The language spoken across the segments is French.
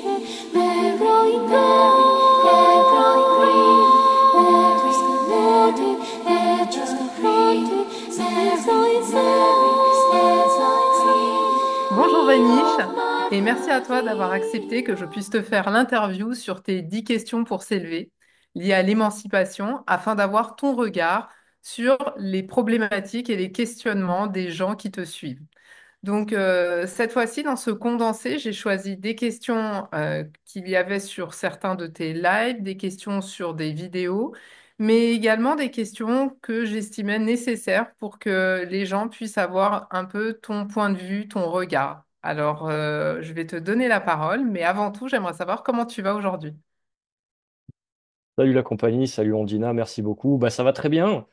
growing gold, they're growing green. There is the lady, they're just a pretty. They're growing gold, they're growing Bonjour Vanish, green. et merci à toi d'avoir accepté que je puisse te faire l'interview sur tes 10 questions pour s'élever liées à l'émancipation afin d'avoir ton regard sur les problématiques et les questionnements des gens qui te suivent. Donc, cette fois-ci, dans ce condensé, j'ai choisi des questions qu'il y avait sur certains de tes lives, des questions sur des vidéos, mais également des questions que j'estimais nécessaires pour que les gens puissent avoir un peu ton point de vue, ton regard. Alors, je vais te donner la parole, mais avant tout, j'aimerais savoir comment tu vas aujourd'hui. Salut la compagnie, salut Ondina, merci beaucoup. Bah, ça va très bien.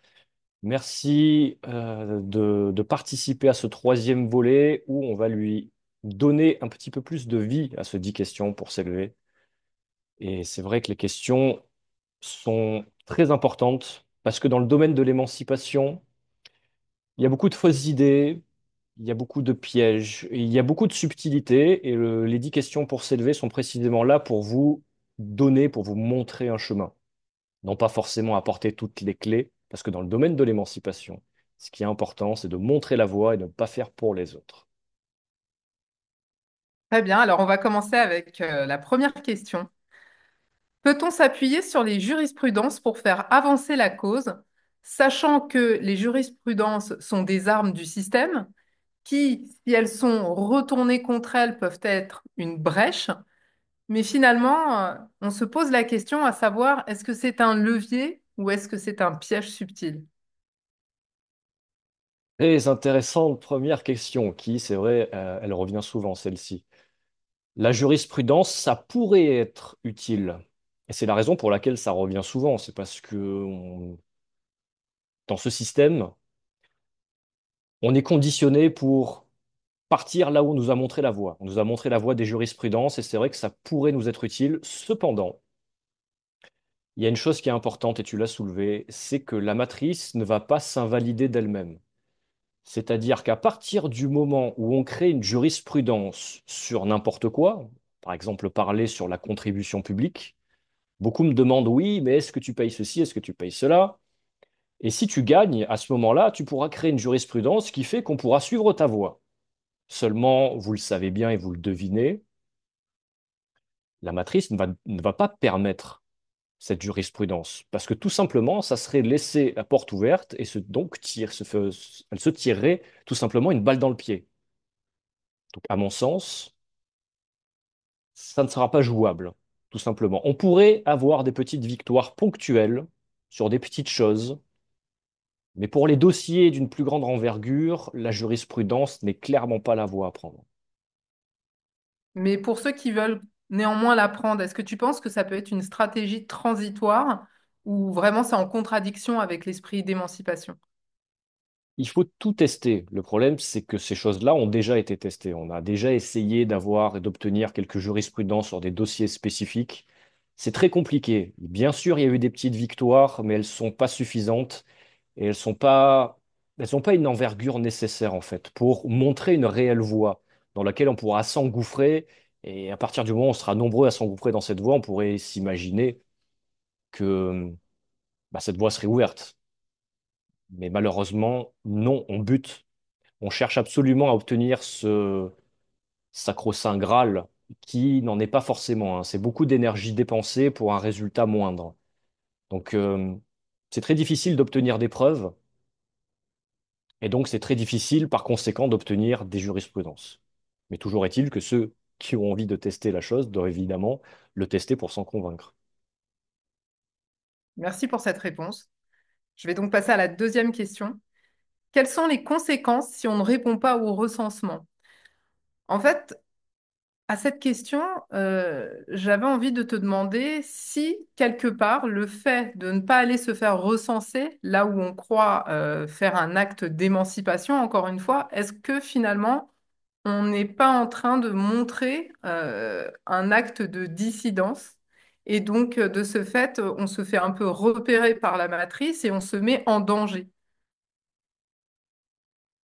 Merci de participer à ce troisième volet où on va lui donner un petit peu plus de vie à ce 10 questions pour s'élever. Et c'est vrai que les questions sont très importantes parce que dans le domaine de l'émancipation, il y a beaucoup de fausses idées, il y a beaucoup de pièges, et il y a beaucoup de subtilités. Et les 10 questions pour s'élever sont précisément là pour vous donner, pour vous montrer un chemin. Non pas forcément apporter toutes les clés, parce que dans le domaine de l'émancipation, ce qui est important, c'est de montrer la voie et de ne pas faire pour les autres. Très bien, alors on va commencer avec la première question. Peut-on s'appuyer sur les jurisprudences pour faire avancer la cause, sachant que les jurisprudences sont des armes du système qui, si elles sont retournées contre elles, peuvent être une brèche, mais finalement, on se pose la question à savoir est-ce que c'est un levier ou est-ce que c'est un piège subtil? Très intéressante première question, qui, c'est vrai, elle revient souvent, celle-ci. La jurisprudence, ça pourrait être utile. Et c'est la raison pour laquelle ça revient souvent. C'est parce que dans ce système, on est conditionné pour partir là où on nous a montré la voie. On nous a montré la voie des jurisprudences et c'est vrai que ça pourrait nous être utile. Cependant, il y a une chose qui est importante et tu l'as soulevé, c'est que la matrice ne va pas s'invalider d'elle-même. C'est-à-dire qu'à partir du moment où on crée une jurisprudence sur n'importe quoi, par exemple parler sur la contribution publique, beaucoup me demandent oui, mais est-ce que tu payes ceci, est-ce que tu payes cela? Et si tu gagnes, à ce moment-là, tu pourras créer une jurisprudence qui fait qu'on pourra suivre ta voie. Seulement, vous le savez bien et vous le devinez, la matrice ne va pas permettre cette jurisprudence. Parce que tout simplement, ça serait laisser la porte ouverte et elle se tirerait tout simplement une balle dans le pied. Donc, à mon sens, ça ne sera pas jouable, tout simplement. On pourrait avoir des petites victoires ponctuelles sur des petites choses, mais pour les dossiers d'une plus grande envergure, la jurisprudence n'est clairement pas la voie à prendre. Mais pour ceux qui veulent néanmoins l'apprendre, est-ce que tu penses que ça peut être une stratégie transitoire ou vraiment c'est en contradiction avec l'esprit d'émancipation? Il faut tout tester. Le problème, c'est que ces choses-là ont déjà été testées. On a déjà essayé d'avoir et d'obtenir quelques jurisprudences sur des dossiers spécifiques. C'est très compliqué. Bien sûr, il y a eu des petites victoires, mais elles ne sont pas suffisantes et elles sont pas une envergure nécessaire en fait pour montrer une réelle voie dans laquelle on pourra s'engouffrer. Et à partir du moment où on sera nombreux à s'engouffrer dans cette voie, on pourrait s'imaginer que cette voie serait ouverte. Mais malheureusement, non, on bute. On cherche absolument à obtenir ce sacro-saint Graal qui n'en est pas forcément un. C'est beaucoup d'énergie dépensée pour un résultat moindre. Donc, c'est très difficile d'obtenir des preuves et donc c'est très difficile par conséquent d'obtenir des jurisprudences. Mais toujours est-il que ceux qui ont envie de tester la chose doivent évidemment le tester pour s'en convaincre. Merci pour cette réponse. Je vais donc passer à la deuxième question. Quelles sont les conséquences si on ne répond pas au recensement? En fait, à cette question, j'avais envie de te demander si, quelque part, le fait de ne pas aller se faire recenser là où on croit faire un acte d'émancipation, encore une fois, est-ce que finalement, on n'est pas en train de montrer un acte de dissidence? Et donc, de ce fait, on se fait un peu repérer par la matrice et on se met en danger.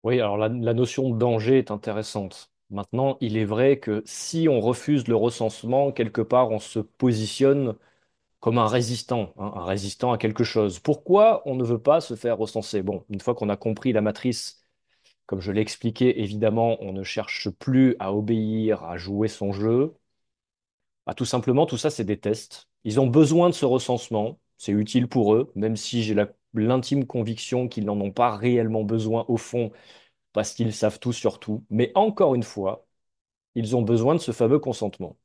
Oui, alors la notion de danger est intéressante. Maintenant, il est vrai que si on refuse le recensement, quelque part, on se positionne comme un résistant, hein, un résistant à quelque chose. Pourquoi on ne veut pas se faire recenser? Bon, une fois qu'on a compris la matrice, comme je l'ai expliqué, évidemment, on ne cherche plus à obéir, à jouer son jeu. Ah, tout simplement, tout ça, c'est des tests. Ils ont besoin de ce recensement. C'est utile pour eux, même si j'ai l'intime conviction qu'ils n'en ont pas réellement besoin au fond, parce qu'ils savent tout sur tout. Mais encore une fois, ils ont besoin de ce fameux consentement.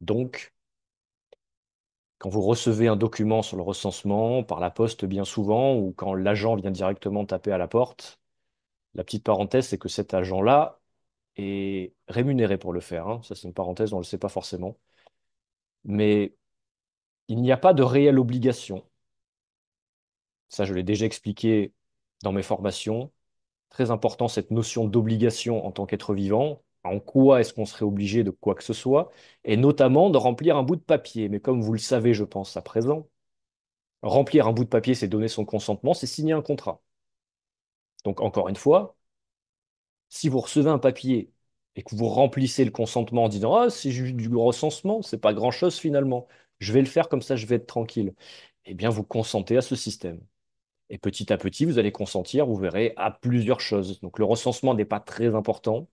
Donc, quand vous recevez un document sur le recensement, par la poste bien souvent, ou quand l'agent vient directement taper à la porte, la petite parenthèse, c'est que cet agent-là est rémunéré pour le faire, hein. Ça, c'est une parenthèse, on ne le sait pas forcément. Mais il n'y a pas de réelle obligation. Ça, je l'ai déjà expliqué dans mes formations. Très important, cette notion d'obligation en tant qu'être vivant. En quoi est-ce qu'on serait obligé de quoi que ce soit? Et notamment de remplir un bout de papier. Mais comme vous le savez, je pense à présent, remplir un bout de papier, c'est donner son consentement, c'est signer un contrat. Donc, encore une fois, si vous recevez un papier et que vous remplissez le consentement en disant ah, c'est juste du recensement, c'est pas grand-chose finalement, je vais le faire comme ça, je vais être tranquille, eh bien, vous consentez à ce système. Et petit à petit, vous allez consentir, vous verrez, à plusieurs choses. Donc le recensement n'est pas très important,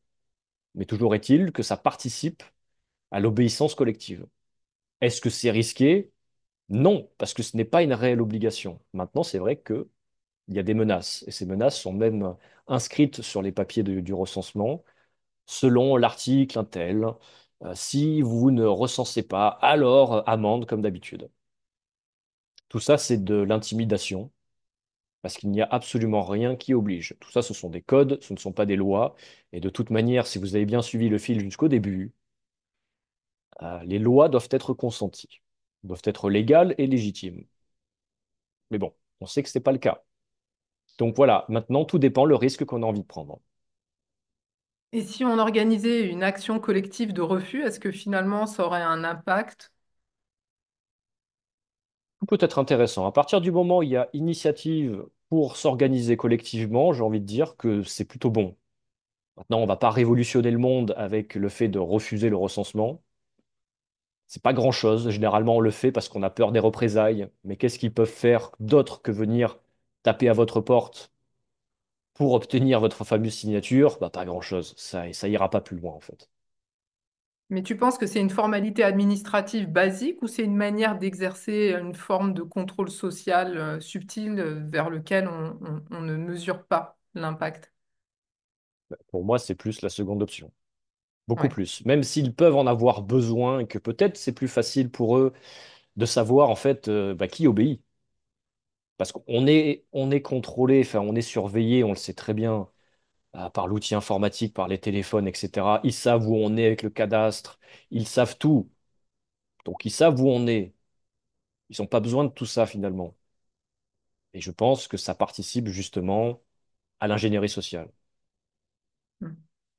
mais toujours est-il que ça participe à l'obéissance collective. Est-ce que c'est risqué? Non, parce que ce n'est pas une réelle obligation. Maintenant, c'est vrai qu'il y a des menaces, et ces menaces sont même inscrites sur les papiers du recensement, selon l'article un tel. Si vous ne recensez pas, alors amende comme d'habitude. Tout ça, c'est de l'intimidation parce qu'il n'y a absolument rien qui oblige. Tout ça, ce sont des codes, ce ne sont pas des lois. Et de toute manière, si vous avez bien suivi le fil jusqu'au début, les lois doivent être consenties, doivent être légales et légitimes. Mais bon, on sait que ce n'est pas le cas. Donc voilà, maintenant, tout dépend le risque qu'on a envie de prendre. Et si on organisait une action collective de refus, est-ce que finalement ça aurait un impact? Tout peut être intéressant. À partir du moment où il y a initiative pour s'organiser collectivement, j'ai envie de dire que c'est plutôt bon. Maintenant, on ne va pas révolutionner le monde avec le fait de refuser le recensement. C'est pas grand-chose. Généralement, on le fait parce qu'on a peur des représailles. Mais qu'est-ce qu'ils peuvent faire d'autre que venir taper à votre porte pour obtenir votre fameuse signature? Bah, pas grand-chose. Ça ira pas plus loin, en fait. Mais tu penses que c'est une formalité administrative basique ou c'est une manière d'exercer une forme de contrôle social subtil vers lequel on ne mesure pas l'impact? Pour moi, c'est plus la seconde option. Beaucoup Ouais. plus. Même s'ils peuvent en avoir besoin et que peut-être c'est plus facile pour eux de savoir, en fait, bah, qui obéit. Parce qu'on est contrôlé, enfin, on est surveillé, on le sait très bien, par l'outil informatique, par les téléphones, etc. Ils savent où on est avec le cadastre. Ils savent tout. Donc, ils savent où on est. Ils n'ont pas besoin de tout ça finalement. Et je pense que ça participe justement à l'ingénierie sociale. Hmm.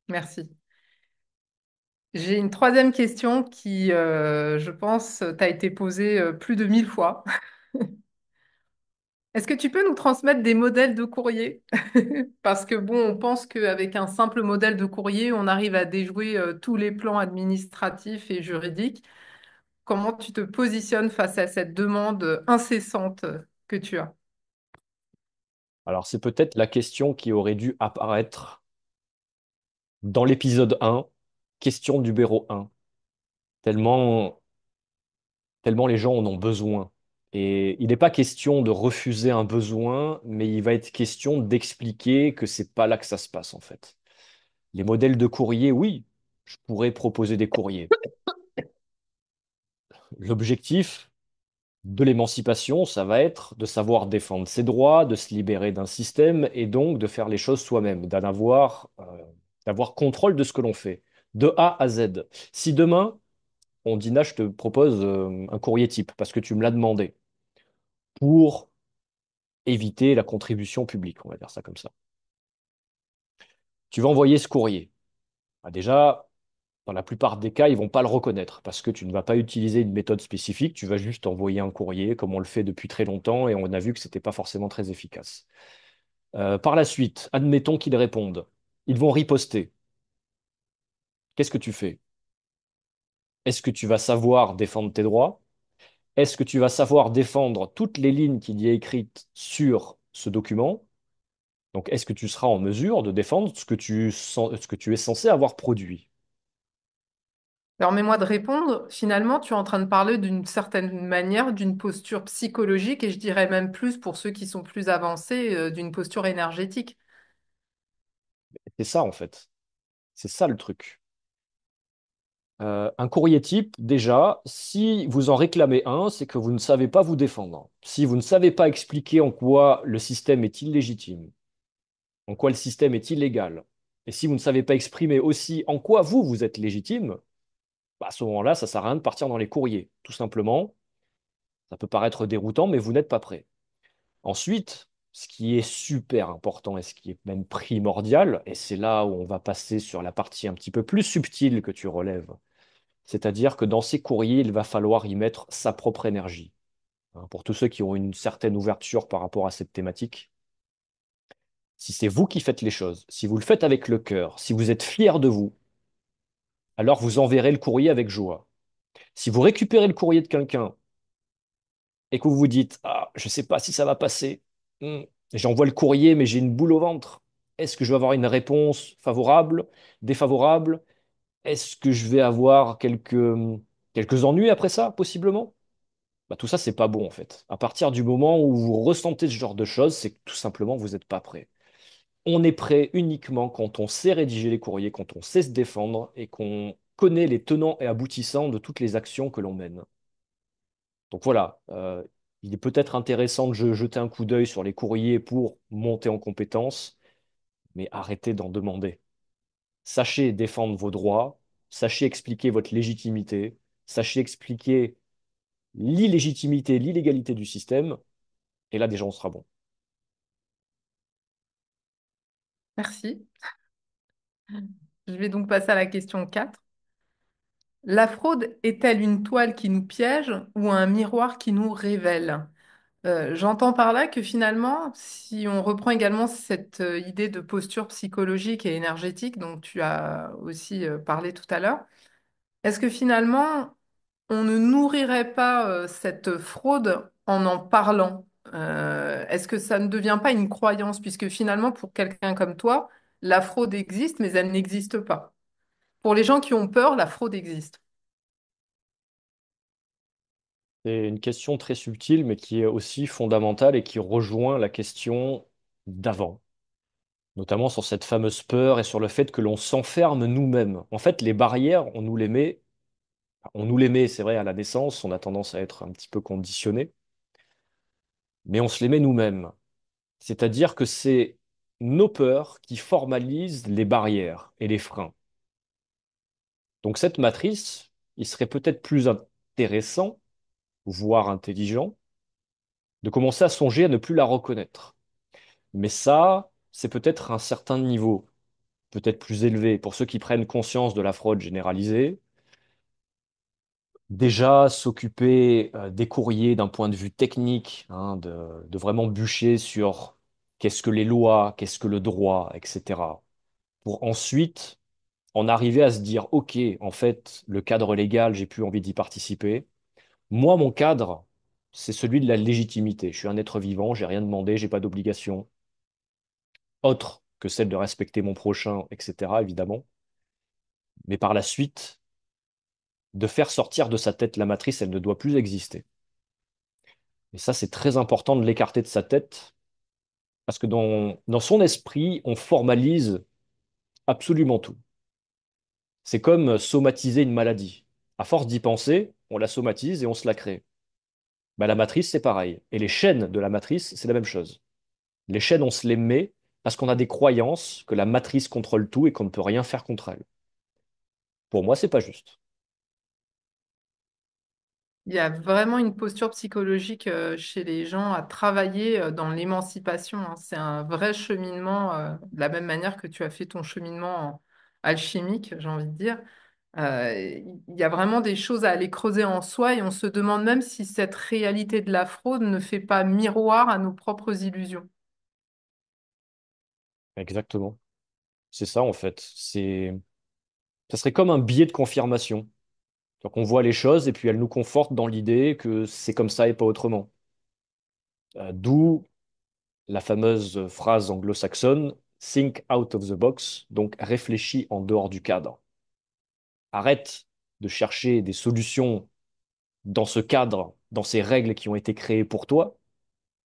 Merci. J'ai une troisième question qui, je pense, t'a été posée plus de 1000 fois. Est-ce que tu peux nous transmettre des modèles de courrier? Parce que bon, on pense qu'avec un simple modèle de courrier, on arrive à déjouer tous les plans administratifs et juridiques. Comment tu te positionnes face à cette demande incessante que tu as? Alors c'est peut-être la question qui aurait dû apparaître dans l'épisode 1, question numéro 1, tellement, tellement les gens en ont besoin. Et il n'est pas question de refuser un besoin, mais il va être question d'expliquer que c'est pas là que ça se passe en fait. Les modèles de courrier, oui, je pourrais proposer des courriers. L'objectif, de l'émancipation, ça va être de savoir défendre ses droits, de se libérer d'un système et donc de faire les choses soi-même, d'avoir contrôle de ce que l'on fait, de A à Z. Si demain, on dit, Nah, je te propose un courrier type parce que tu me l'as demandé pour éviter la contribution publique, on va dire ça comme ça. Tu vas envoyer ce courrier. Ah, déjà, dans la plupart des cas, ils vont pas le reconnaître parce que tu ne vas pas utiliser une méthode spécifique, tu vas juste envoyer un courrier comme on le fait depuis très longtemps et on a vu que c'était pas forcément très efficace. Par la suite, admettons qu'ils répondent. Ils vont riposter. qu'est-ce que tu fais? Est-ce que tu vas savoir défendre tes droits? Est-ce que tu vas savoir défendre toutes les lignes qu'il y a écrites sur ce document? Donc, est-ce que tu seras en mesure de défendre ce que tu es censé avoir produit? Permets-moi de répondre. Finalement, tu es en train de parler d'une certaine manière d'une posture psychologique et je dirais même plus pour ceux qui sont plus avancés, d'une posture énergétique. C'est ça, en fait. C'est ça le truc. Un courrier type, déjà, si vous en réclamez un, c'est que vous ne savez pas vous défendre. Si vous ne savez pas expliquer en quoi le système est illégitime, en quoi le système est illégal, et si vous ne savez pas exprimer aussi en quoi vous, vous êtes légitime, bah, à ce moment-là, ça ne sert à rien de partir dans les courriers. Tout simplement, ça peut paraître déroutant, mais vous n'êtes pas prêt. Ensuite, ce qui est super important et ce qui est même primordial, et c'est là où on va passer sur la partie un petit peu plus subtile que tu relèves, c'est-à-dire que dans ces courriers, il va falloir y mettre sa propre énergie. Hein, pour tous ceux qui ont une certaine ouverture par rapport à cette thématique, si c'est vous qui faites les choses, si vous le faites avec le cœur, si vous êtes fier de vous, alors vous enverrez le courrier avec joie. Si vous récupérez le courrier de quelqu'un et que vous vous dites, ah, je ne sais pas si ça va passer, Hmm, j'envoie le courrier, mais j'ai une boule au ventre. Est-ce que je vais avoir une réponse favorable, défavorable? Est-ce que je vais avoir quelques ennuis après ça, possiblement? Bah, tout ça, c'est pas bon en fait. À partir du moment où vous ressentez ce genre de choses, c'est que tout simplement, vous n'êtes pas prêt. On est prêt uniquement quand on sait rédiger les courriers, quand on sait se défendre et qu'on connaît les tenants et aboutissants de toutes les actions que l'on mène. Donc voilà, il est peut-être intéressant de jeter un coup d'œil sur les courriers pour monter en compétence, mais arrêtez d'en demander. Sachez défendre vos droits, sachez expliquer votre légitimité, sachez expliquer l'illégitimité, l'illégalité du système, et là déjà on sera bon. Merci. Je vais donc passer à la question 4. La fraude est-elle une toile qui nous piège ou un miroir qui nous révèle? J'entends par là que finalement, si on reprend également cette idée de posture psychologique et énergétique dont tu as aussi parlé tout à l'heure, est-ce que finalement, on ne nourrirait pas cette fraude en parlant? Est-ce que ça ne devient pas une croyance, puisque finalement, pour quelqu'un comme toi, la fraude existe, mais elle n'existe pas. Pour les gens qui ont peur, la fraude existe. C'est une question très subtile, mais qui est aussi fondamentale et qui rejoint la question d'avant, notamment sur cette fameuse peur et sur le fait que l'on s'enferme nous-mêmes. En fait, les barrières, on nous les met, c'est vrai, à la naissance, on a tendance à être un petit peu conditionné, mais on se les met nous-mêmes. C'est-à-dire que c'est nos peurs qui formalisent les barrières et les freins. Donc cette matrice, il serait peut-être plus intéressant, voire intelligent, de commencer à songer à ne plus la reconnaître. Mais ça, c'est peut-être un certain niveau, peut-être plus élevé pour ceux qui prennent conscience de la fraude généralisée. Déjà, s'occuper des courriers d'un point de vue technique, hein, de vraiment bûcher sur qu'est-ce que les lois, qu'est-ce que le droit, etc. Pour ensuite en arriver à se dire, OK, en fait, le cadre légal, j'ai plus envie d'y participer. Moi, mon cadre, c'est celui de la légitimité. Je suis un être vivant, j'ai rien demandé, j'ai pas d'obligation autre que celle de respecter mon prochain, etc., évidemment. Mais par la suite, de faire sortir de sa tête la matrice, elle ne doit plus exister. Et ça, c'est très important de l'écarter de sa tête, parce que dans son esprit, on formalise absolument tout. C'est comme somatiser une maladie. À force d'y penser, on la somatise et on se la crée. Bah, la matrice, c'est pareil. Et les chaînes de la matrice, c'est la même chose. Les chaînes, on se les met parce qu'on a des croyances que la matrice contrôle tout et qu'on ne peut rien faire contre elle. Pour moi, c'est pas juste. Il y a vraiment une posture psychologique chez les gens à travailler dans l'émancipation, hein. C'est un vrai cheminement, de la même manière que tu as fait ton cheminement alchimique, j'ai envie de dire. Il y a vraiment des choses à aller creuser en soi et on se demande même si cette réalité de la fraude ne fait pas miroir à nos propres illusions. Exactement. C'est ça, en fait. C'est Ça serait comme un biais de confirmation. Donc on voit les choses et puis elles nous confortent dans l'idée que c'est comme ça et pas autrement. D'où la fameuse phrase anglo-saxonne Think out of the box, donc réfléchis en dehors du cadre. Arrête de chercher des solutions dans ce cadre, dans ces règles qui ont été créées pour toi.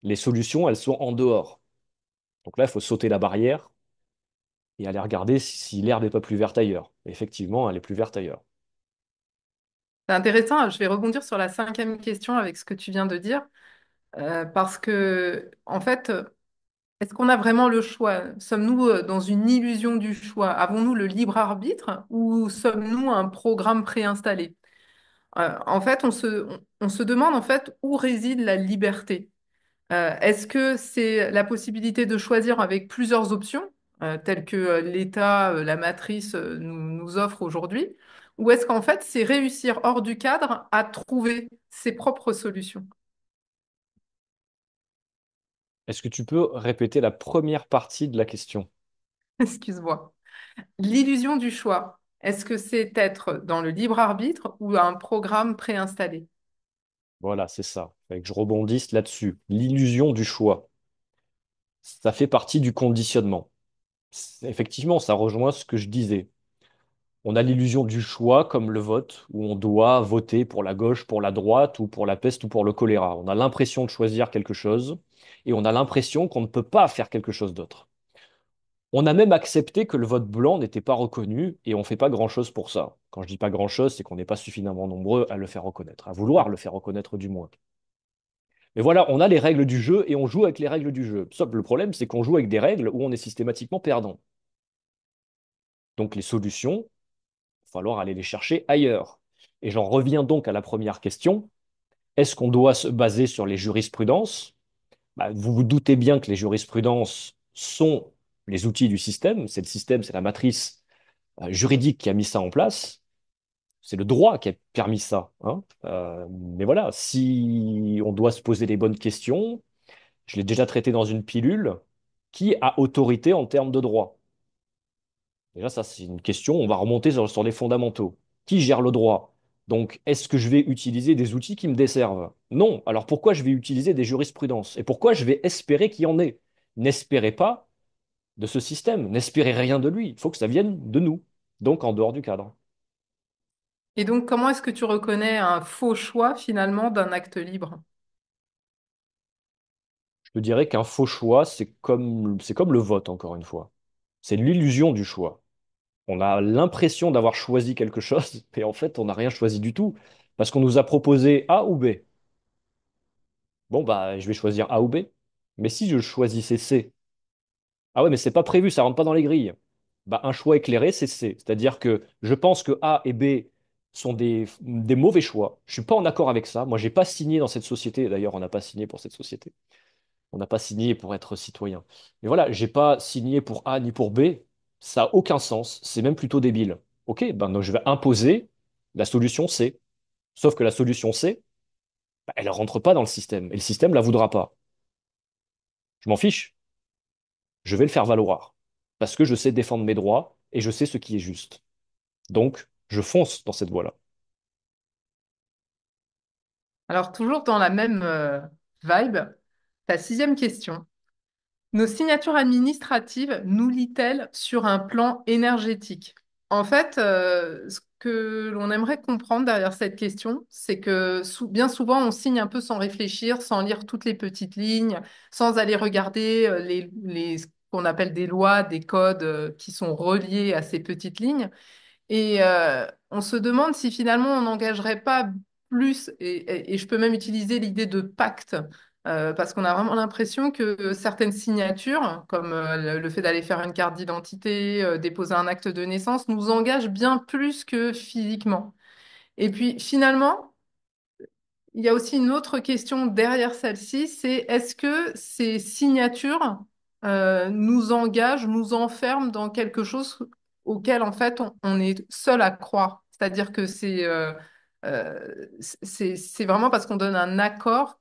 Les solutions, elles sont en dehors. Donc là, il faut sauter la barrière et aller regarder si l'herbe n'est pas plus verte ailleurs. Et effectivement, elle est plus verte ailleurs. C'est intéressant, je vais rebondir sur la cinquième question avec ce que tu viens de dire, parce que, en fait, est-ce qu'on a vraiment le choix? Sommes-nous dans une illusion du choix? Avons-nous le libre arbitre ou sommes-nous un programme préinstallé? En fait, on se demande en fait où réside la liberté. Est-ce que c'est la possibilité de choisir avec plusieurs options, telles que l'État, la matrice nous offre aujourd'hui, ou est-ce qu'en fait c'est réussir hors du cadre à trouver ses propres solutions? Est-ce que tu peux répéter la première partie de la question? Excuse-moi. L'illusion du choix, est-ce que c'est être dans le libre arbitre ou un programme préinstallé? Voilà, c'est ça. Fait que je rebondisse là-dessus. L'illusion du choix, ça fait partie du conditionnement. Effectivement, ça rejoint ce que je disais. On a l'illusion du choix comme le vote, où on doit voter pour la gauche, pour la droite, ou pour la peste, ou pour le choléra. On a l'impression de choisir quelque chose, et on a l'impression qu'on ne peut pas faire quelque chose d'autre. On a même accepté que le vote blanc n'était pas reconnu, et on ne fait pas grand-chose pour ça. Quand je dis pas grand-chose, c'est qu'on n'est pas suffisamment nombreux à le faire reconnaître, à vouloir le faire reconnaître du moins. Mais voilà, on a les règles du jeu, et on joue avec les règles du jeu. Sauf que le problème, c'est qu'on joue avec des règles où on est systématiquement perdant. Donc les solutions, il va falloir aller les chercher ailleurs. Et j'en reviens donc à la première question. Est-ce qu'on doit se baser sur les jurisprudences? Bah, vous vous doutez bien que les jurisprudences sont les outils du système. C'est le système, c'est la matrice juridique qui a mis ça en place. C'est le droit qui a permis ça, hein. Mais voilà, si on doit se poser les bonnes questions, je l'ai déjà traité dans une pilule, qui a autorité en termes de droit? Déjà, ça, c'est une question, on va remonter sur les fondamentaux. Qui gère le droit? Donc, est-ce que je vais utiliser des outils qui me desservent? Non. Alors, pourquoi je vais utiliser des jurisprudences? Et pourquoi je vais espérer qu'il y en ait? N'espérez pas de ce système, n'espérez rien de lui. Il faut que ça vienne de nous, donc en dehors du cadre. Et donc, comment est-ce que tu reconnais un faux choix finalement d'un acte libre? Je dirais qu'un faux choix, c'est comme le vote, encore une fois. C'est l'illusion du choix. On a l'impression d'avoir choisi quelque chose, mais en fait, on n'a rien choisi du tout, parce qu'on nous a proposé A ou B. Bon, bah, je vais choisir A ou B. Mais si je choisissais C, ah ouais, mais c'est pas prévu, ça rentre pas dans les grilles. Bah, un choix éclairé, c'est C. C'est-à-dire que je pense que A et B sont des mauvais choix. Je suis pas en accord avec ça. Moi, j'ai pas signé dans cette société. D'ailleurs, on n'a pas signé pour cette société. On n'a pas signé pour être citoyen. Mais voilà, j'ai pas signé pour A ni pour B. Ça a aucun sens. C'est même plutôt débile. Ok, ben donc je vais imposer la solution C. Sauf que la solution C, bah, elle rentre pas dans le système. Et le système la voudra pas. Je m'en fiche. Je vais le faire valoir. Parce que je sais défendre mes droits et je sais ce qui est juste. Donc, je fonce dans cette voie-là. Alors, toujours dans la même vibe, ta sixième question. Nos signatures administratives nous lient-elles sur un plan énergétique? En fait, ce que l'on aimerait comprendre derrière cette question, c'est que bien souvent, on signe un peu sans réfléchir, sans lire toutes les petites lignes, sans aller regarder ce qu'on appelle des lois, des codes qui sont reliés à ces petites lignes. Et on se demande si finalement on n'engagerait pas plus, et je peux même utiliser l'idée de pacte, parce qu'on a vraiment l'impression que certaines signatures, comme le fait d'aller faire une carte d'identité, déposer un acte de naissance, nous engagent bien plus que physiquement. Et puis finalement, il y a aussi une autre question derrière celle-ci, c'est est-ce que ces signatures nous engagent, nous enferment dans quelque chose auquel en fait on est seul à croire. C'est-à-dire que c'est vraiment parce qu'on donne un accord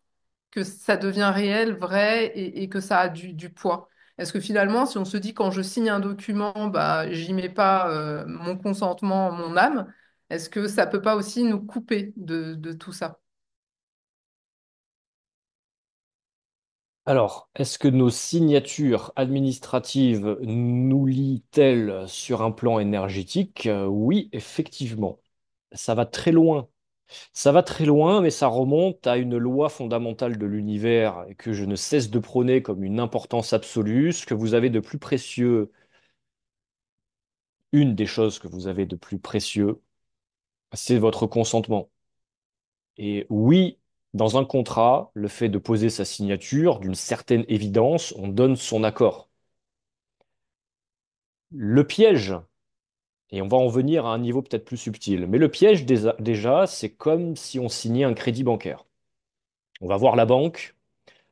que ça devient réel, vrai et que ça a du poids. Est-ce que finalement, si on se dit quand je signe un document, bah, j'y mets pas mon consentement, mon âme, est-ce que ça peut pas aussi nous couper de tout ça? Alors, est-ce que nos signatures administratives nous lient-elles sur un plan énergétique? Oui, effectivement. Ça va très loin. Ça va très loin, mais ça remonte à une loi fondamentale de l'univers et que je ne cesse de prôner comme une importance absolue. Ce que vous avez de plus précieux, une des choses que vous avez de plus précieux, c'est votre consentement. Et oui, dans un contrat, le fait de poser sa signature, d'une certaine évidence, on donne son accord. Le piège, et on va en venir à un niveau peut-être plus subtil, mais le piège déjà, c'est comme si on signait un crédit bancaire. On va voir la banque.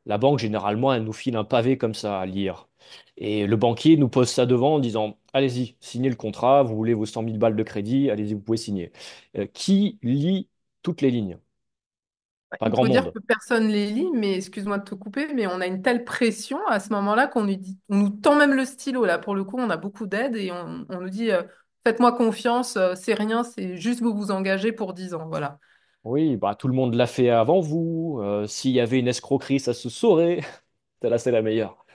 La banque, généralement, elle nous file un pavé comme ça à lire. Et le banquier nous pose ça devant en disant, allez-y, signez le contrat, vous voulez vos 100 000 balles de crédit, allez-y, vous pouvez signer. Qui lit toutes les lignes? Pas Il grand faut dire monde. que personne les lit, mais excuse-moi de te couper, mais on a une telle pression à ce moment-là qu'on nous dit, on nous tend même le stylo. Là, pour le coup, on a beaucoup d'aide et on nous dit, faites-moi confiance, c'est rien, c'est juste vous vous engagez pour 10 ans. Voilà. Oui, bah, tout le monde l'a fait avant vous. S'il y avait une escroquerie, ça se saurait. Celle-là, c'est la meilleure.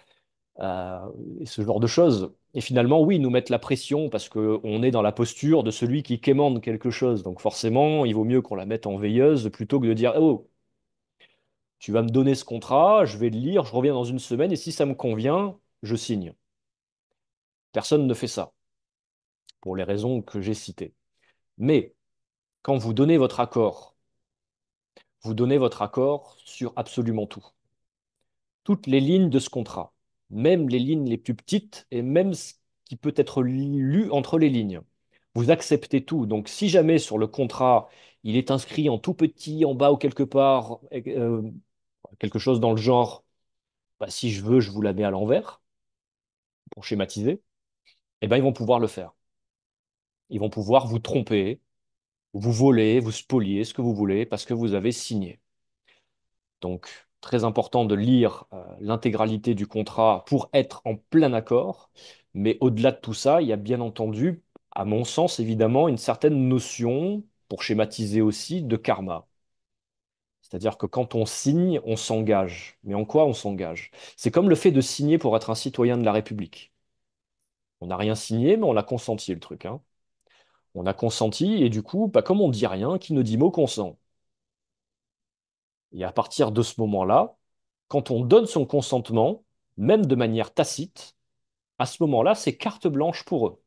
Euh, et ce genre de choses. Et finalement, oui, nous mettre la pression parce qu'on est dans la posture de celui qui quémande quelque chose. Donc forcément, il vaut mieux qu'on la mette en veilleuse plutôt que de dire, oh, tu vas me donner ce contrat, je vais le lire, je reviens dans une semaine et si ça me convient, je signe. Personne ne fait ça pour les raisons que j'ai citées. Mais quand vous donnez votre accord sur absolument tout. Toutes les lignes de ce contrat, même les lignes les plus petites et même ce qui peut être lu entre les lignes. Vous acceptez tout. Donc, si jamais sur le contrat, il est inscrit en tout petit, en bas ou quelque part, quelque chose dans le genre, bah, si je veux, je vous la mets à l'envers, pour schématiser, eh ben, ils vont pouvoir le faire. Ils vont pouvoir vous tromper, vous voler, vous spolier, ce que vous voulez, parce que vous avez signé. Donc, très important de lire l'intégralité du contrat pour être en plein accord. Mais au-delà de tout ça, il y a bien entendu, à mon sens, évidemment, une certaine notion, pour schématiser aussi, de karma. C'est-à-dire que quand on signe, on s'engage. Mais en quoi on s'engage? C'est comme le fait de signer pour être un citoyen de la République. On n'a rien signé, mais on a consenti le truc, hein. On a consenti, et du coup, bah, comme on dit rien, qui ne dit mot consent. Et à partir de ce moment-là, quand on donne son consentement, même de manière tacite, à ce moment-là, c'est carte blanche pour eux.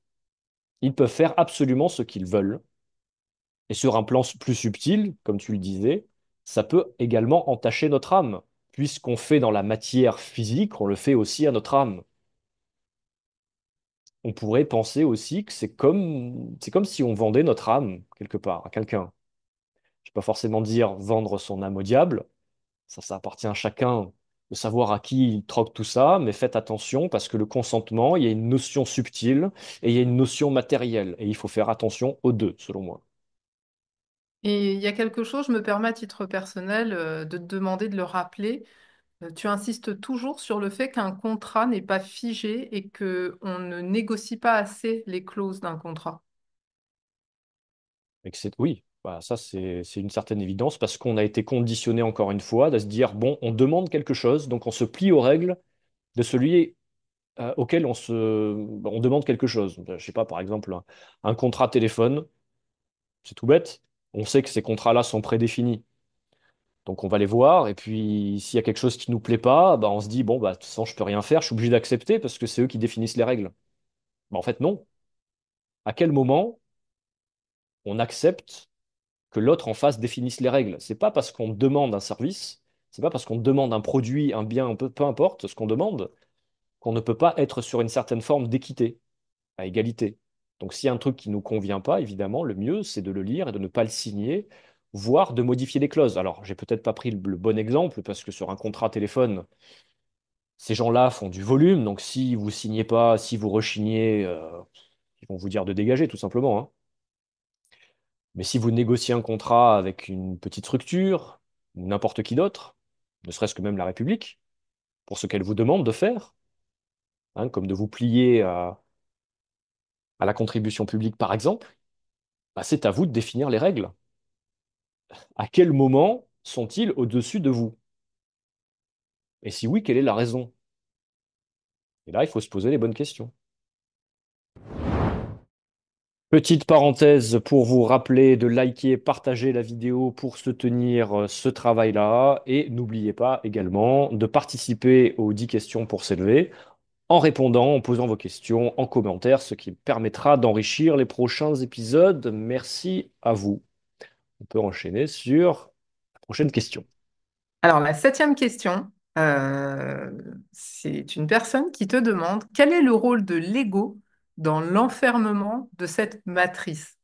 Ils peuvent faire absolument ce qu'ils veulent. Et sur un plan plus subtil, comme tu le disais, ça peut également entacher notre âme. Puisqu'on fait dans la matière physique, on le fait aussi à notre âme. On pourrait penser aussi que c'est comme si on vendait notre âme quelque part à quelqu'un. Je ne vais pas forcément dire vendre son âme au diable. Ça appartient à chacun de savoir à qui il troque tout ça, mais faites attention parce que le consentement, il y a une notion subtile et il y a une notion matérielle. Et il faut faire attention aux deux, selon moi. Et il y a quelque chose, je me permets à titre personnel, de te demander de le rappeler. Tu insistes toujours sur le fait qu'un contrat n'est pas figé et que on ne négocie pas assez les clauses d'un contrat. Et que oui, bah, ça c'est une certaine évidence parce qu'on a été conditionné encore une fois de se dire, bon, on demande quelque chose, donc on se plie aux règles de celui auquel on demande quelque chose. Je sais pas, par exemple, un contrat téléphone, c'est tout bête. On sait que ces contrats-là sont prédéfinis. Donc on va les voir, et puis s'il y a quelque chose qui nous plaît pas, bah, on se dit, bon, bah, de toute façon, je peux rien faire, je suis obligé d'accepter parce que c'est eux qui définissent les règles. Bah, en fait, non. À quel moment on accepte que l'autre en face définisse les règles? C'est pas parce qu'on demande un service, c'est pas parce qu'on demande un produit, un bien, peu importe ce qu'on demande, qu'on ne peut pas être sur une certaine forme d'équité, à égalité. Donc s'il y a un truc qui ne nous convient pas, évidemment, le mieux, c'est de le lire et de ne pas le signer, voire de modifier les clauses. Alors, j'ai peut-être pas pris le bon exemple, parce que sur un contrat téléphone, ces gens-là font du volume, donc si vous signez pas, si vous rechignez, ils vont vous dire de dégager, tout simplement, hein. Mais si vous négociez un contrat avec une petite structure, ou n'importe qui d'autre, ne serait-ce que même la République, pour ce qu'elle vous demande de faire, hein, comme de vous plier à la contribution publique, par exemple, bah, c'est à vous de définir les règles. À quel moment sont-ils au-dessus de vous? Et si oui, quelle est la raison? Et là, il faut se poser les bonnes questions. Petite parenthèse pour vous rappeler de liker, partager la vidéo pour soutenir ce travail-là. Et n'oubliez pas également de participer aux 10 questions pour s'élever en répondant, en posant vos questions en commentaire, ce qui permettra d'enrichir les prochains épisodes. Merci à vous. On peut enchaîner sur la prochaine question. Alors, la septième question, euh, c'est une personne qui te demande quel est le rôle de l'ego dans l'enfermement de cette matrice?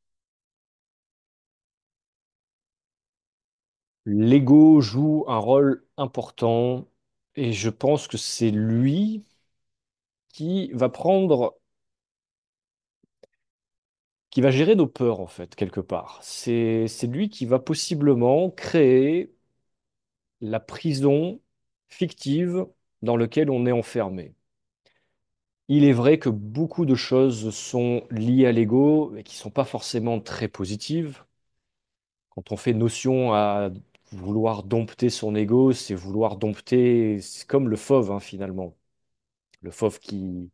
L'ego joue un rôle important et je pense que c'est lui qui va prendre, qui va gérer nos peurs en fait, quelque part. C'est lui qui va possiblement créer la prison fictive dans laquelle on est enfermé. Il est vrai que beaucoup de choses sont liées à l'ego, mais qui ne sont pas forcément très positives. Quand on fait notion à vouloir dompter son ego, c'est vouloir dompter, c'est comme le fauve hein, finalement. Le fauve qui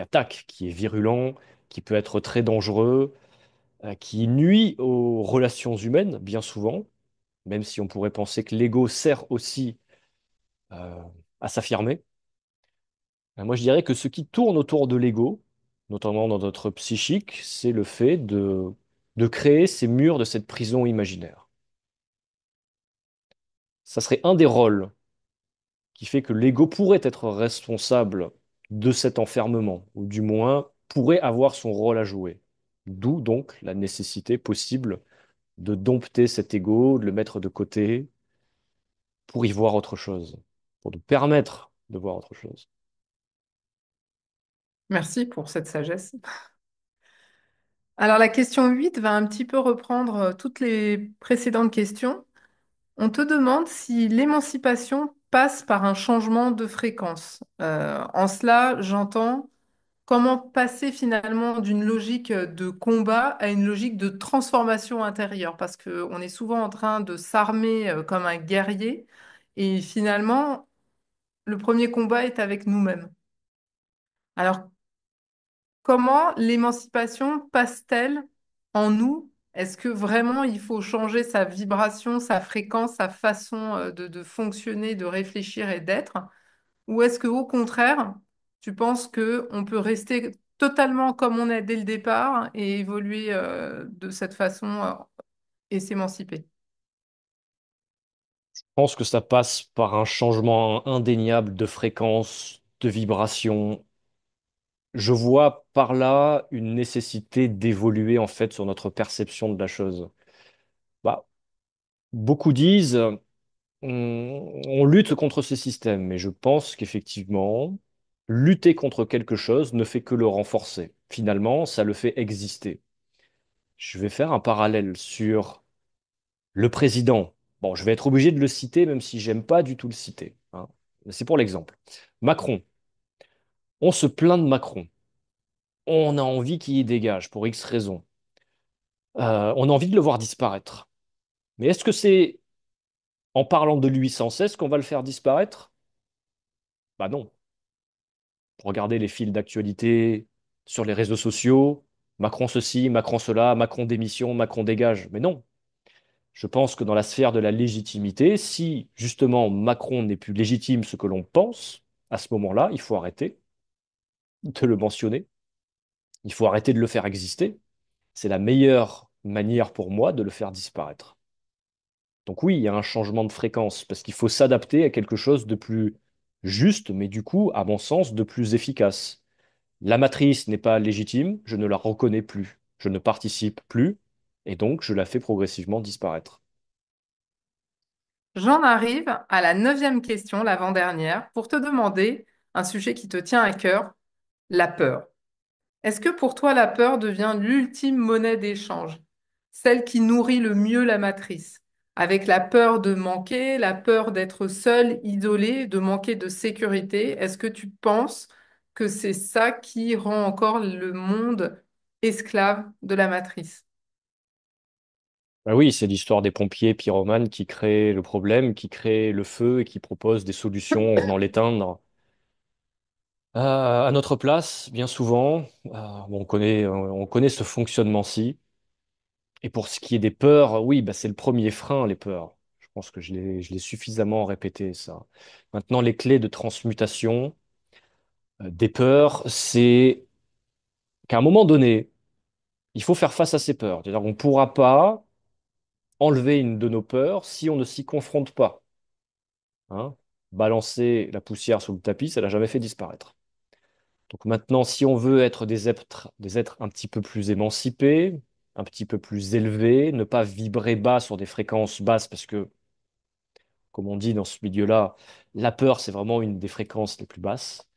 attaque, qui est virulent, qui peut être très dangereux, qui nuit aux relations humaines bien souvent, même si on pourrait penser que l'ego sert aussi euh, à s'affirmer. Moi, je dirais que ce qui tourne autour de l'ego, notamment dans notre psychique, c'est le fait de créer ces murs de cette prison imaginaire. Ça serait un des rôles qui fait que l'ego pourrait être responsable de cet enfermement, ou du moins pourrait avoir son rôle à jouer. D'où donc la nécessité possible de dompter cet ego, de le mettre de côté pour y voir autre chose, pour nous permettre de voir autre chose. Merci pour cette sagesse. Alors, la question 8 va un petit peu reprendre toutes les précédentes questions. On te demande si l'émancipation passe par un changement de fréquence. En cela, j'entends comment passer finalement d'une logique de combat à une logique de transformation intérieure, parce qu'on est souvent en train de s'armer comme un guerrier, et finalement, le premier combat est avec nous-mêmes. Alors, comment l'émancipation passe-t-elle en nous? Est-ce que vraiment il faut changer sa vibration, sa fréquence, sa façon de fonctionner, de réfléchir et d'être? Ou est-ce que au contraire, tu penses que on peut rester totalement comme on est dès le départ et évoluer de cette façon et s'émanciper? Je pense que ça passe par un changement indéniable de fréquence, de vibration. Je vois par là une nécessité d'évoluer en fait sur notre perception de la chose. Bah, beaucoup disent on lutte contre ce système, mais je pense qu'effectivement, lutter contre quelque chose ne fait que le renforcer. Finalement, ça le fait exister. Je vais faire un parallèle sur le président. Bon, je vais être obligé de le citer, même si j'aime pas du tout le citer, hein. C'est pour l'exemple. Macron. On se plaint de Macron. On a envie qu'il y dégage pour X raisons. On a envie de le voir disparaître. Mais est-ce que c'est en parlant de lui sans cesse qu'on va le faire disparaître? Bah non. Regardez les fils d'actualité sur les réseaux sociaux. Macron ceci, Macron cela, Macron démission, Macron dégage. Mais non. Je pense que dans la sphère de la légitimité, si justement Macron n'est plus légitime ce que l'on pense, à ce moment-là, il faut arrêter de le mentionner. Il faut arrêter de le faire exister. C'est la meilleure manière pour moi de le faire disparaître. Donc oui, il y a un changement de fréquence parce qu'il faut s'adapter à quelque chose de plus juste, mais du coup, à mon sens, de plus efficace. La matrice n'est pas légitime, je ne la reconnais plus, je ne participe plus, et donc je la fais progressivement disparaître. J'en arrive à la neuvième question, l'avant-dernière, pour te demander un sujet qui te tient à cœur, la peur. Est-ce que pour toi, la peur devient l'ultime monnaie d'échange, celle qui nourrit le mieux la matrice, avec la peur de manquer, la peur d'être seul, isolé, de manquer de sécurité? Est-ce que tu penses que c'est ça qui rend encore le monde esclave de la matrice. Bah oui, c'est l'histoire des pompiers pyromanes qui créent le problème, qui créent le feu et qui proposent des solutions en venant l'éteindre. À notre place, bien souvent, on connaît ce fonctionnement-ci. Et pour ce qui est des peurs, oui, bah, c'est le premier frein, les peurs. Je pense que je l'ai suffisamment répété, ça. Maintenant, les clés de transmutation des peurs, c'est qu'à un moment donné, il faut faire face à ces peurs. C'est-à-dire qu'on ne pourra pas enlever une de nos peurs si on ne s'y confronte pas. Hein. Balancer la poussière sous le tapis, ça l'a jamais fait disparaître. Donc maintenant, si on veut être des êtres un petit peu plus émancipés, un petit peu plus élevés, ne pas vibrer bas sur des fréquences basses, parce que, comme on dit dans ce milieu-là, la peur, c'est vraiment une des fréquences les plus basses.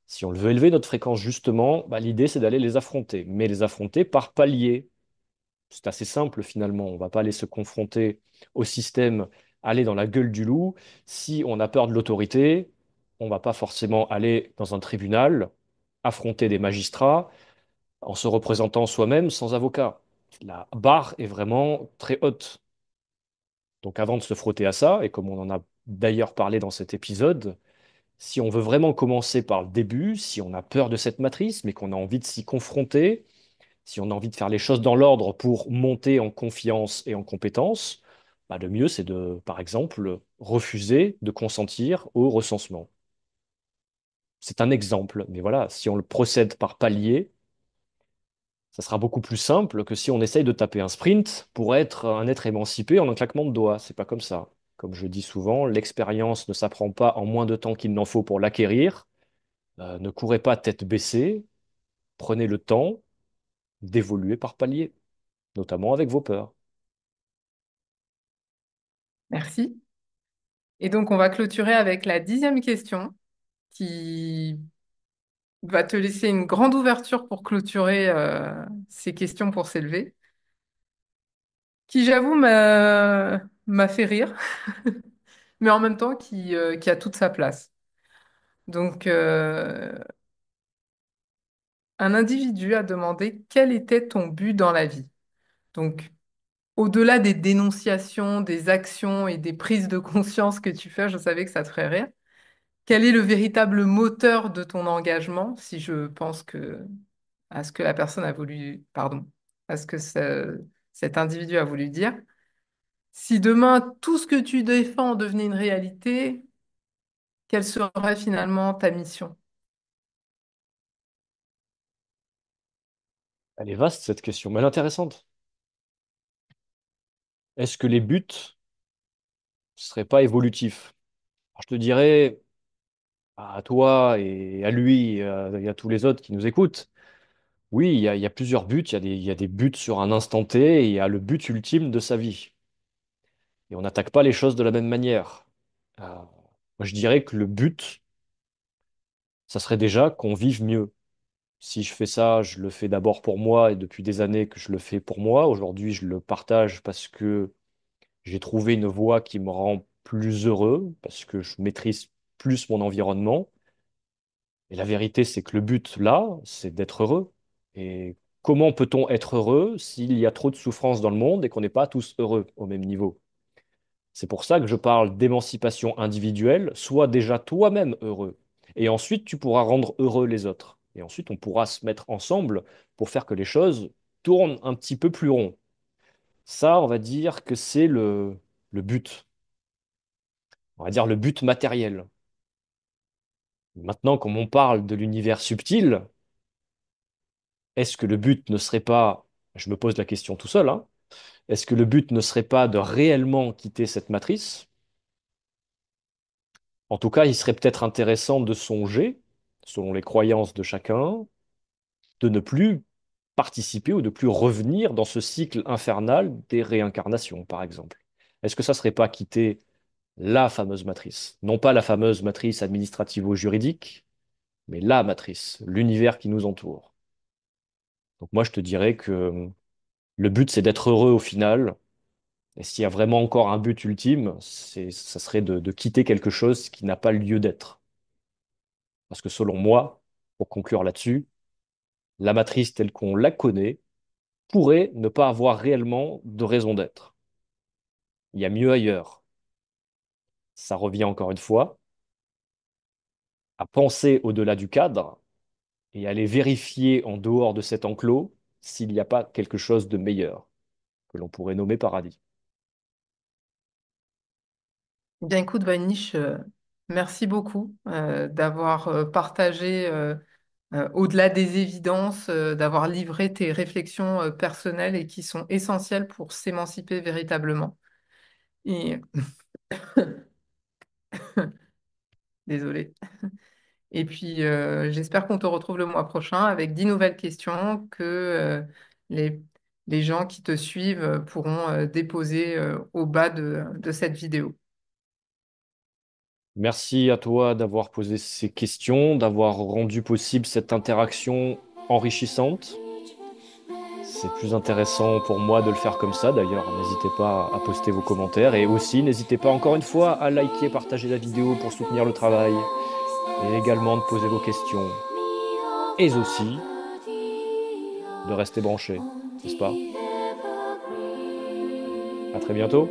Si on veut élever notre fréquence, justement, bah, l'idée, c'est d'aller les affronter, mais les affronter par paliers. C'est assez simple finalement. On ne va pas aller se confronter au système, aller dans la gueule du loup. Si on a peur de l'autorité, on ne va pas forcément aller dans un tribunal, affronter des magistrats en se représentant soi-même sans avocat. La barre est vraiment très haute. Donc avant de se frotter à ça, et comme on en a d'ailleurs parlé dans cet épisode, si on veut vraiment commencer par le début, si on a peur de cette matrice, mais qu'on a envie de s'y confronter, si on a envie de faire les choses dans l'ordre pour monter en confiance et en compétence, bah, le mieux, c'est de, par exemple, refuser de consentir au recensement. C'est un exemple, mais voilà, si on le procède par palier, ça sera beaucoup plus simple que si on essaye de taper un sprint pour être un être émancipé en un claquement de doigts. C'est pas comme ça. Comme je dis souvent, l'expérience ne s'apprend pas en moins de temps qu'il n'en faut pour l'acquérir. Ne courez pas tête baissée, prenez le temps d'évoluer par palier, notamment avec vos peurs. Merci. Et donc, on va clôturer avec la 10e question qui va te laisser une grande ouverture pour clôturer ces questions pour s'élever, qui, j'avoue, m'a fait rire, mais en même temps qui a toute sa place. Donc, un individu a demandé quel était ton but dans la vie. Donc, au-delà des dénonciations, des actions et des prises de conscience que tu fais, je savais que ça te ferait rire. Quel est le véritable moteur de ton engagement, si je pense que à ce que la personne a voulu, pardon, à ce que cet individu a voulu dire. Si demain tout ce que tu défends devenait une réalité, quelle serait finalement ta mission? Elle est vaste, cette question, mais elle est intéressante. Est-ce que les buts ne seraient pas évolutifs? Alors, je te dirais à toi et à lui et à tous les autres qui nous écoutent, oui, il y a plusieurs buts. Il y a des buts sur un instant T et il y a le but ultime de sa vie. Et on n'attaque pas les choses de la même manière. Moi, je dirais que le but, ça serait déjà qu'on vive mieux. Si je fais ça, je le fais d'abord pour moi et depuis des années que je le fais pour moi. Aujourd'hui, je le partage parce que j'ai trouvé une voie qui me rend plus heureux, parce que je maîtrise plus mon environnement. Et la vérité, c'est que le but là, c'est d'être heureux. Et comment peut-on être heureux s'il y a trop de souffrance dans le monde et qu'on n'est pas tous heureux au même niveau? C'est pour ça que je parle d'émancipation individuelle. Sois déjà toi-même heureux. Et ensuite, tu pourras rendre heureux les autres. Et ensuite, on pourra se mettre ensemble pour faire que les choses tournent un petit peu plus rond. Ça, on va dire que c'est le but. On va dire le but matériel. Maintenant, comme on parle de l'univers subtil, est-ce que le but ne serait pas, je me pose la question tout seul, hein, est-ce que le but ne serait pas de réellement quitter cette matrice? En tout cas, il serait peut-être intéressant de songer, selon les croyances de chacun, de ne plus participer ou de plus revenir dans ce cycle infernal des réincarnations, par exemple. Est-ce que ça serait pas quitter la fameuse matrice? Non pas la fameuse matrice administrativo-juridique, mais la matrice, l'univers qui nous entoure. Donc moi, je te dirais que le but, c'est d'être heureux au final. Et s'il y a vraiment encore un but ultime, ça serait de quitter quelque chose qui n'a pas lieu d'être. Parce que selon moi, Pour conclure là-dessus, la matrice telle qu'on la connaît pourrait ne pas avoir réellement de raison d'être. Il y a mieux ailleurs. Ça revient encore une fois à penser au-delà du cadre et aller vérifier en dehors de cet enclos s'il n'y a pas quelque chose de meilleur que l'on pourrait nommer paradis. Bien, écoute, Vanish, merci beaucoup d'avoir partagé, au-delà des évidences, d'avoir livré tes réflexions personnelles et qui sont essentielles pour s'émanciper véritablement. Et désolée. Et puis, j'espère qu'on te retrouve le mois prochain avec 10 nouvelles questions que les, les gens qui te suivent pourront déposer au bas de cette vidéo. Merci à toi d'avoir posé ces questions, d'avoir rendu possible cette interaction enrichissante. C'est plus intéressant pour moi de le faire comme ça. D'ailleurs, n'hésitez pas à poster vos commentaires et aussi n'hésitez pas encore une fois à liker, partager la vidéo pour soutenir le travail et également de poser vos questions et aussi de rester branché, n'est-ce pas? À très bientôt.